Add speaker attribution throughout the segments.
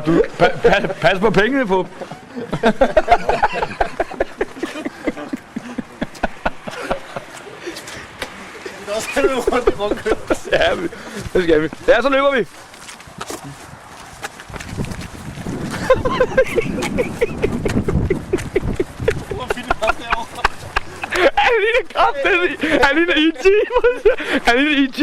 Speaker 1: Du, pas på pengene, på.
Speaker 2: Der skal du rundt i rundkøb.
Speaker 1: Ja, det skal vi. Ja, så løber vi. Han ligner kraftigt. Han ligner E.T. Han ligner E.T.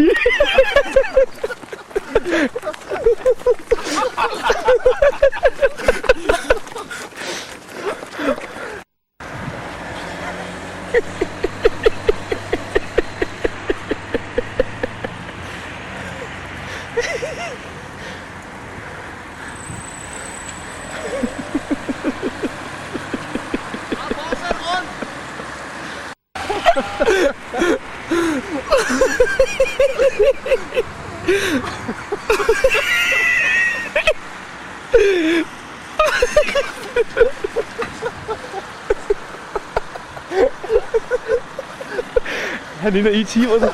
Speaker 1: Han ligner E.T. også.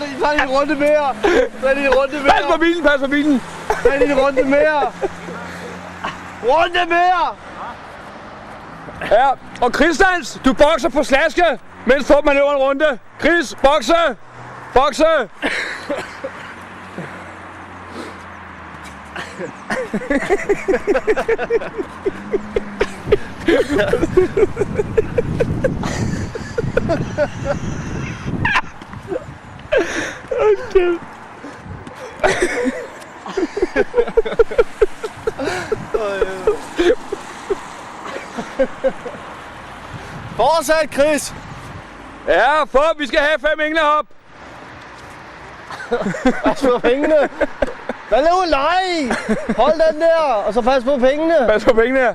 Speaker 2: I tager lige en runde mere. Tag lige en runde mere.
Speaker 1: Pas på bilen, pas på bilen.
Speaker 2: Tag lige en runde mere. Runde mere.
Speaker 1: Ja, og Christians, du bokser på slaske, mens man løber en runde. Chris, bokse! Bokse! Okay.
Speaker 2: Fortsæt, Chris.
Speaker 1: Ja, for vi skal have 5 englehop.
Speaker 2: Pas på pengene. Hvad laver leg? Hold den der, og så pas på pengene.
Speaker 1: Pas på pengene her.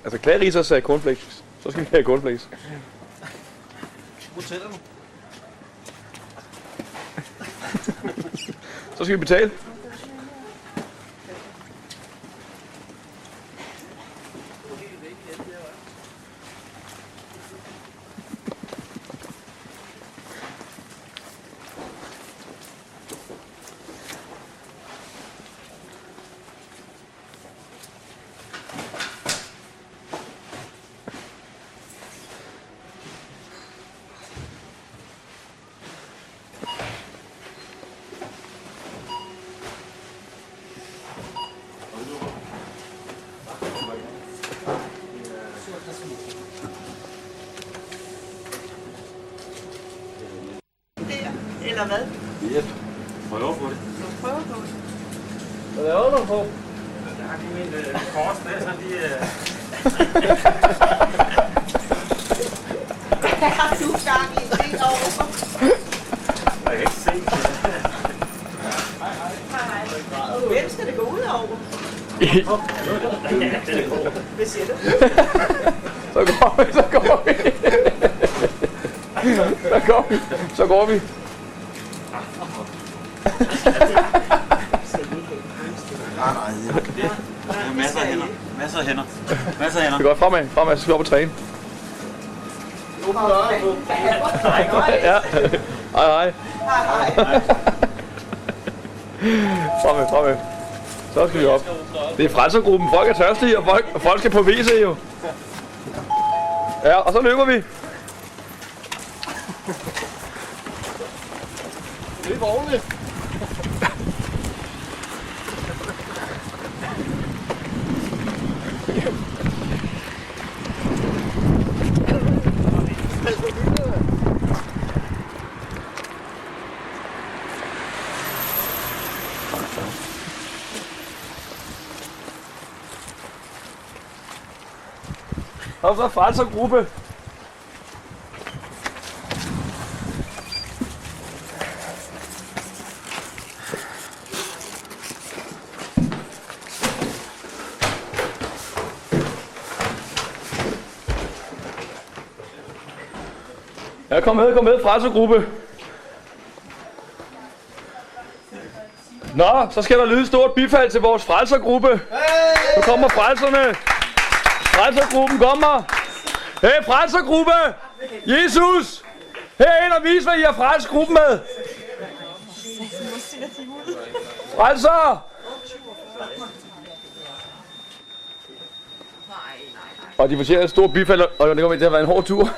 Speaker 1: Altså Clarice og cornflakes. Så skal vi have cornflakes.
Speaker 2: Hoteller nu.
Speaker 1: Så skal vi betale.
Speaker 3: Eller hvad?
Speaker 4: Ja, prøv på det.
Speaker 3: Prøv på det.
Speaker 2: Hvad laver du på?
Speaker 4: Jeg har lige min kors der, så lige...
Speaker 3: Hvad har du gang i det over?
Speaker 4: Jeg kan ikke se det.
Speaker 3: Hej. Hvem skal det gå ud over? Hvad siger du?
Speaker 1: Så går vi. Så går vi.
Speaker 4: Masser af hænder. Masser af hænder. Masser af hænder.
Speaker 1: Det går fremad, så skal vi op og træne. Ja. Hej. Fremad. Så skal vi op. Det er frelsergruppen. Folk er tørstige, og folk skal på WC jo. Ja, og så løber vi.
Speaker 2: Løb ordentligt.
Speaker 1: Og så frelsergruppe. Ja, kom med, frelsergruppe. Nå, så skal der lyde et stort bifald til vores frelsergruppe. Nu kommer frelserne. Frelsergruppen kommer. Hey, frelsergruppe! Jesus! Herind og vis, hvad I har frelst gruppen med. Frelser! Og de fortjener et stort bifald, og det kommer til at være en hård tur.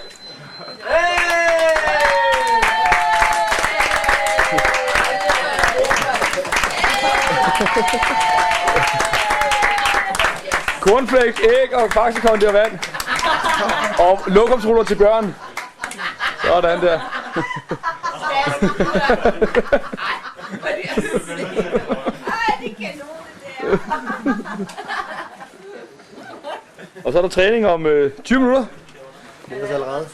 Speaker 1: Cornflakes, æg og faxekonti og vand. Og lokumsruller til børn. Sådan der. Og så er der træning om 20 minutter.
Speaker 2: Det er allerede.